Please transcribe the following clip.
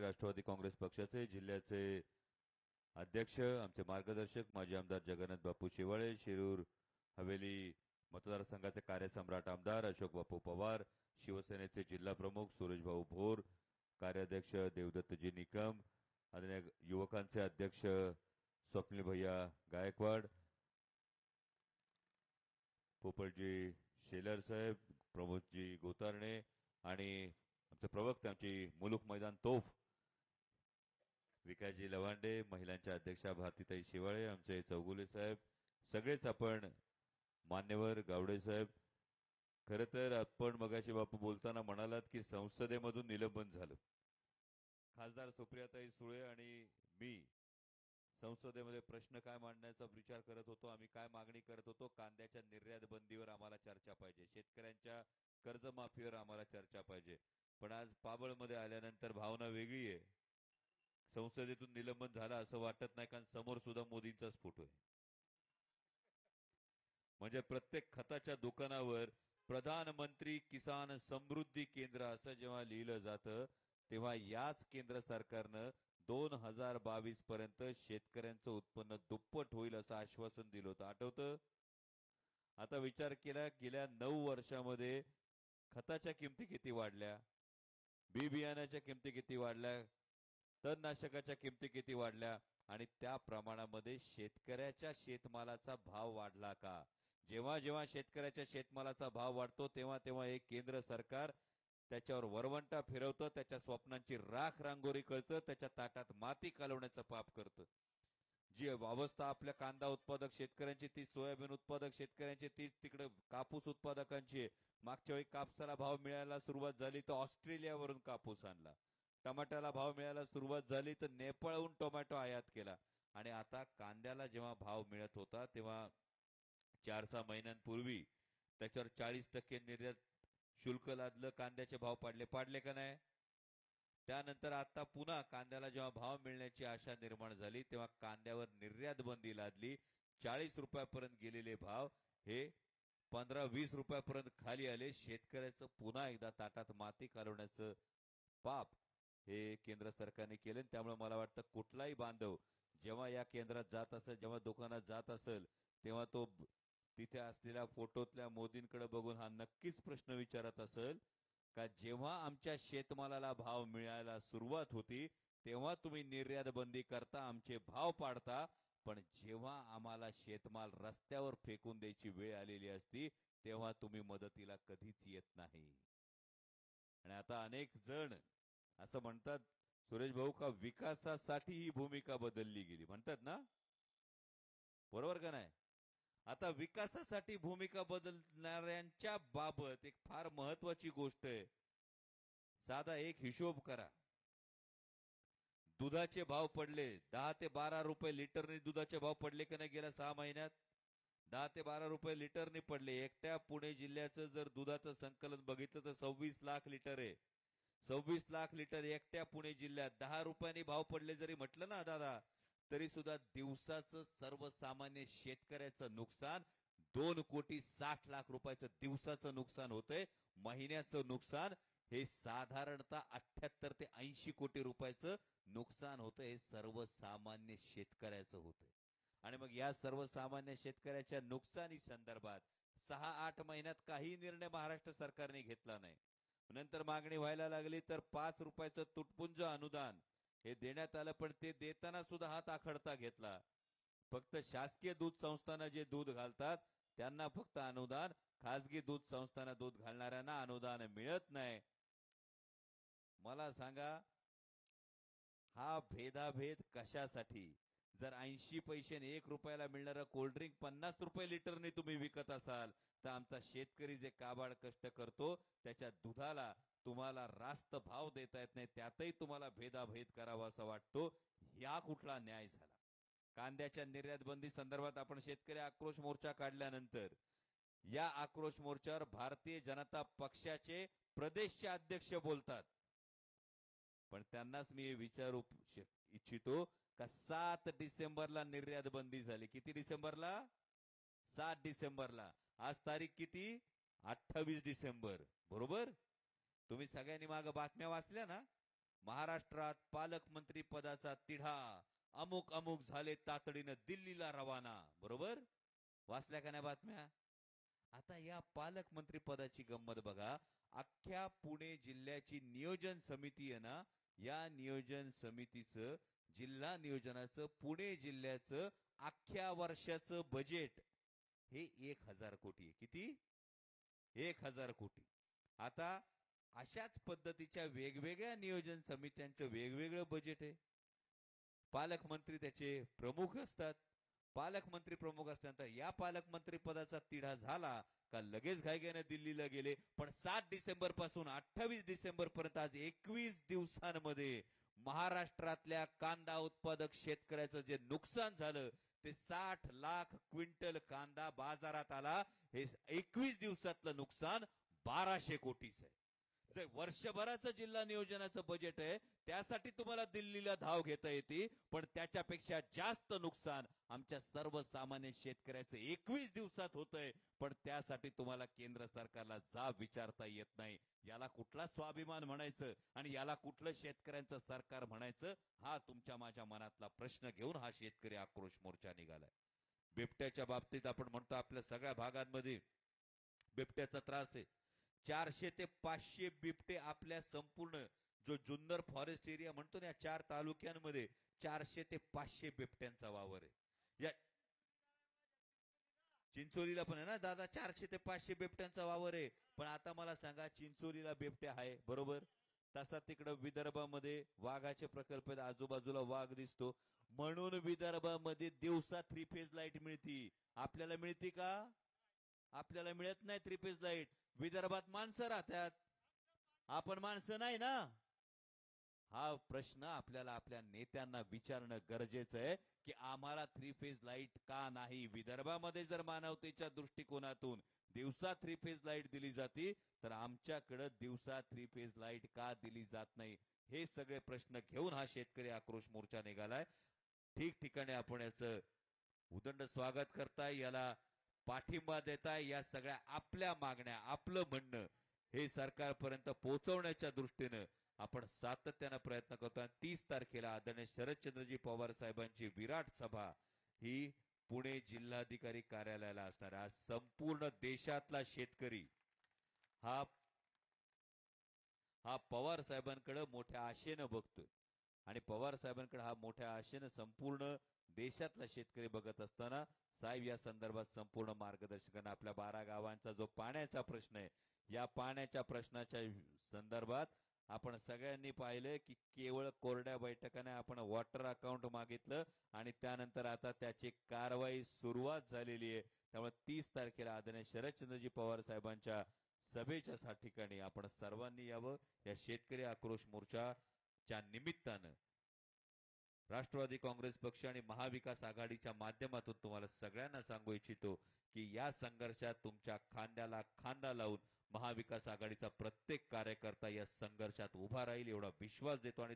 राष्ट्रवादी काँग्रेस पक्षाचे जिल्ह्याचे अध्यक्ष आमचे मार्गदर्शक माजी आमदार जगन्नाथ बापू शेवाळे, शिरूर हवेली मतदारसंघाचे कार्यसम्राट आमदार अशोक बापू पवार, शिवसेनेचे जिल्हा प्रमुख सुरेश भाऊ भोर, कार्याध्यक्ष देवदत्तजी निकम, आदरणीय युवकांचे अध्यक्ष स्वप्नील भैया गायकवाड, पोपटजी शेलर साहेब, प्रमोदजी गोतारणे आणि आमचे प्रवक्ते आमची मुलुक मैदान तोफ विकासजी लवांडे, महिलांच्या अध्यक्षा भारतीताई शेवाळे, आमचे चौगुले साहेब, सगळेच आपण मान्यवर गावडे साहेब. खरं तर आपण मगाशी बापू बोलताना म्हणालात की संसदेमधून निलंबन झालं. खासदार सुप्रियाताई सुळे आणि मी संसदेमध्ये प्रश्न काय मांडण्याचा विचार करत होतो. आम्ही काय मागणी करत होतो. कांद्याच्या निर्यात बंदीवर आम्हाला चर्चा पाहिजे, शेतकऱ्यांच्या कर्जमाफीवर आम्हाला चर्चा पाहिजे. पण आज पाबळमध्ये आल्यानंतर भावना वेगळी आहे. संसदेतून निलंबन झालं असं वाटत नाही, कारण समोर सुद्धा मोदींचाच फोटो आहे. म्हणजे प्रत्येक खताच्या दुकानावर प्रधानमंत्री किसान समृद्धी केंद्र असं जेव्हा लिहिलं जातं तेव्हा याच केंद्र सरकारनं 2022 पर्यंत शेतकऱ्यांचं उत्पन्न दुप्पट होईल असं आश्वासन दिलं होतं, आठवतं? आता विचार केला, गेल्या 9 वर्षामध्ये खताच्या किमती किती वाढल्या, बी बियाण्याच्या किमती किती वाढल्या, तणनाशकाच्या किमती किती वाढल्या आणि त्या प्रमाणामध्ये शेतकऱ्याच्या शेतमालाचा भाव वाढला का? जेव्हा जेव्हा शेतकऱ्याच्या शेतमालाचा भाव वाढतो तेव्हा तेव्हा एक केंद्र सरकार त्याच्यावर वरवंटा फिरवतं, त्याच्या स्वप्नांची राख रांगोळी करतं, त्याच्या ताटात माती कालवण्याचं पाप करतं. जी अवस्था आपल्या कांदा उत्पादक शेतकऱ्यांची, ती सोयाबीन उत्पादक शेतकऱ्यांची, तीच तिकडे कापूस उत्पादकांची. मागच्या वेळी कापसाला भाव मिळायला सुरुवात झाली तर ऑस्ट्रेलियावरून कापूस आणला. टमाट्याला भाव मिळायला सुरुवात झाली तर नेपाळहून टोमॅटो आयात केला. आणि आता कांद्याला जेव्हा भाव मिळत होता तेव्हा 4-6 महिन्यांपूर्वी त्याच्यावर 40% निर्यात शुल्क लादलं, कांद्याचे भाव पाडले का नाही? त्यानंतर आता पुन्हा कांद्याला जेव्हा भाव मिळण्याची आशा निर्माण झाली तेव्हा कांद्यावर निर्यात बंदी लादली. 40 रुपयापर्यंत गेलेले भाव हे 15-20 रुपयापर्यंत खाली आले. शेतकऱ्याचं पुन्हा एकदा ताटात माती कालवण्याचं पाप हे केंद्र सरकारने केले. त्यामुळे मला वाटतं कुठलाही बांधव जेव्हा या केंद्रात जात असेल, जेव्हा दुकानात जात असेल, तेव्हा तो तिथे असलेल्या फोटोतल्या मोदींकडे बघून हा नक्कीच प्रश्न विचारत असेल का जेव्हा आमच्या शेतमालाला भाव मिळायला सुरुवात होती तेव्हा तुम्ही निर्यात बंदी करता, आमचे भाव पाडता, पण जेव्हा आम्हाला शेतमाल रस्त्यावर फेकून द्यायची वेळ आलेली असती तेव्हा तुम्ही मदतीला कधीच येत नाही. आणि आता अनेक जण असं म्हणतात सुरेश भाऊ का विकासासाठी ही भूमिका बदलली गेली, म्हणतात ना, बरोबर का नाही? आता विकासासाठी भूमिका बदलणाऱ्यांच्या बाबत एक फार महत्वाची गोष्ट आहे. साधा एक हिशोब करा. दुधाचे भाव पडले 10 ते 12 रुपये लिटरने. दुधाचे भाव पडले का नाही गेल्या 6 महिन्यात? 10 ते 12 रुपये लिटरने पडले. एकट्या पुणे जिल्ह्याचं जर दुधाचं संकलन बघितलं तर 26 लाख लिटर आहे. 26 लाख लिटर एकट्या पुणे जिल्ह्यात 10 रुपयांनी भाव पडले जरी म्हटलं ना दादा, तरी सुद्धा दिवसाचं सर्वसामान्य शेतकऱ्याचं नुकसान 2,60,00,000 रुपयाचं दिवसाचं नुकसान होतंय. महिन्याचं नुकसान हे साधारणतः 78 ते 80 कोटी रुपयाचं नुकसान होतं. हे सर्वसामान्य शेतकऱ्याचं होतंय. आणि मग या सर्वसामान्य शेतकऱ्याच्या नुकसानी संदर्भात 6-8 महिन्यात काही निर्णय महाराष्ट्र सरकारने घेतला नाही. नंतर मागणी व्हायला लागली तर 5 रुपयाचं तुटपुंज अनुदान हे देण्यात आलं, पण ते देताना सुद्धा हात आखडता घेतला. फक्त शासकीय दूध संस्थांना जे दूध घालतात त्यांना फक्त अनुदान, खासगी दूध संस्थांना दूध घालणाऱ्यांना अनुदान मिळत नाही. मला सांगा हा भेदाभेद कशासाठी? जर 80 पैशाने 1 रुपयाला मिळणारं कोल्ड्रिंक 50 रुपये लिटरने तुम्ही विकत असाल तर आमचा शेतकरी जे काबाड कष्ट करतो त्याच्या दुधाला तुम्हाला रास्त भाव देता येत नाही, त्यातही तुम्हाला भेदाभेद करावा असा वाटतो. या कुठला न्याय झाला? कांद्याच्या निर्यात बंदी संदर्भात आपण शेतकरी आक्रोश मोर्चा काढल्यानंतर या आक्रोश मोर्चावर भारतीय जनता पक्षाचे प्रदेशचे अध्यक्ष बोलतात. पण त्यांनाच मी विचारू इच्छितो का 7 डिसेंबरला निर्यात बंदी झाली. किती डिसेंबरला? 7 डिसेंबरला. आज तारीख किती? 28 डिसेंबर. बरोबर. तुम्ही सगळ्यांनी मागे बातम्या वाचल्या ना? महाराष्ट्रात पालकमंत्री पदाचा तिढा, अमुक अमुक झाले तातडीनं दिल्लीला रवाना. बरोबर. वाचल्या का नाही बातम्या? आता या पालकमंत्री पदाची गंमत बघा. अख्ख्या पुणे जिल्ह्याची नियोजन समिती आहे ना, या नियोजन समितीचं जिल्हा नियोजनाचं पुणे जिल्ह्याचं अख्ख्या वर्षाचं बजेट हे 1000 कोटी आहे. किती? 1000 कोटी. आता अशाच पद्धतीच्या वेगवेगळ्या नियोजन समित्यांचं वेगवेगळं बजेट आहे. पालकमंत्री त्याचे प्रमुख असतात. पालकमंत्री प्रमुख असल्यानंतर या पालकमंत्री पदाचा तिढा झाला का लगेच घाईघाईने दिल्लीला गेले. पण 7 डिसेंबर पासून 28 डिसेंबर पर्यंत आज 21 दिवसांमध्ये महाराष्ट्रातल्या कांदा उत्पादक शेतकऱ्याचं जे नुकसान झालं ते 60 लाख क्विंटल कांदा बाजारात आला. हे 21 दिवसातलं नुकसान 1200 कोटीच आहे. वर्षभराचं जिल्हा नियोजनाचं बजेट आहे. त्यासाठी तुम्हाला दिल्लीला धाव घेता येते. पण त्याच्यापेक्षा जास्त नुकसान आमच्या सर्वसामान्य शेतकऱ्याचं 21 दिवसात होतंय. पण त्यासाठी तुम्हाला केंद्र सरकारला जाब विचारता येत नाही. याला कुठला स्वाभिमान म्हणायचं आणि याला कुठलं शेतकऱ्यांचं सरकार म्हणायचं, हा तुमच्या माझ्या मनातला प्रश्न घेऊन हा शेतकरी आक्रोश मोर्चा निघालाय. बिबट्याच्या बाबतीत आपण म्हणतो आपल्या सगळ्या भागांमध्ये बिबट्याचा त्रास आहे. 400 ते 500 बिबटे आपल्या संपूर्ण जो जुन्नर फॉरेस्ट एरिया म्हणतो ना, 4 तालुक्यांमध्ये 400 ते 500 बिबट्यांचा वावर आहे. या चिंचोलीला पण आहे ना दादा, 400 ते 500 बिबट्यांचा वावर आहे. पण आता मला सांगा, चिंचोलीला बिबटे आहे बरोबर, तसा तिकडं विदर्भामध्ये वाघाचे प्रकल्प आहेत, आजूबाजूला वाघ दिसतो. म्हणून विदर्भामध्ये दिवसा 3 फेज लाईट मिळती. आपल्याला मिळते का? आपल्याला मिळत नाही 3 फेज लाईट. विदर्भात माणसं राहतात, आपण माणसं नाही ना. हा प्रश्न आपल्याला आपल्या नेत्यांना विचारणं गरजेचं आहे की आम्हाला 3 फेज लाईट का नाही. विदर्भामध्ये जर मानवतेच्या दृष्टिकोनातून दिवसा 3 फेज लाईट दिली जाते तर आमच्याकडे दिवसा 3 फेज लाईट का दिली जात नाही. हे सगळे प्रश्न घेऊन हा शेतकरी आक्रोश मोर्चा निघालाय. ठिकठिकाणी आपण याचं उदंड स्वागत करताय, याला पाठिंबा देताय. या सगळ्या आपल्या मागण्या, आपलं म्हणणं हे सरकारपर्यंत पोहोचवण्याच्या दृष्टीनं आपण सातत्यानं प्रयत्न करतोय. 30 तारखेला आदरणीय शरदचंद्रजी पवार साहेबांची विराट सभा ही पुणे जिल्हाधिकारी कार्यालयाला असणार आहे. आज संपूर्ण देशातला शेतकरी हा पवार साहेबांकडे मोठ्या आशेनं बघतोय आणि पवार साहेबांकडे हा मोठ्या आशेनं संपूर्ण देशातला शेतकरी बघत असताना साहेब या संदर्भात संपूर्ण मार्गदर्शन. आपल्या 12 गावांचा जो पाण्याचा प्रश्न आहे, या पाण्याच्या प्रश्नाच्या संदर्भात आपण सगळ्यांनी पाहिलं की केवळ कोरड्या बैठकाने आपण वॉटर अकाउंट मागितलं आणि त्यानंतर आता त्याची कारवाई सुरुवात झालेली आहे. त्यामुळे 30 तारखेला आदरणीय शरदचंद्रजी पवार साहेबांच्या सभेच्या ठिकाणी आपण सर्वांनी यावं. या शेतकरी आक्रोश मोर्चाच्या निमित्तानं राष्ट्रवादी काँग्रेस पक्ष आणि महाविकास आघाडीच्या माध्यमातून तुम्हाला सगळ्यांना सांगू इच्छितो की या संघर्षात तुमच्या खांद्याला खांदा लावून महाविकास आघाडीचा प्रत्येक कार्यकर्ता या संघर्षात उभा राहील एवढा विश्वास देतो आणि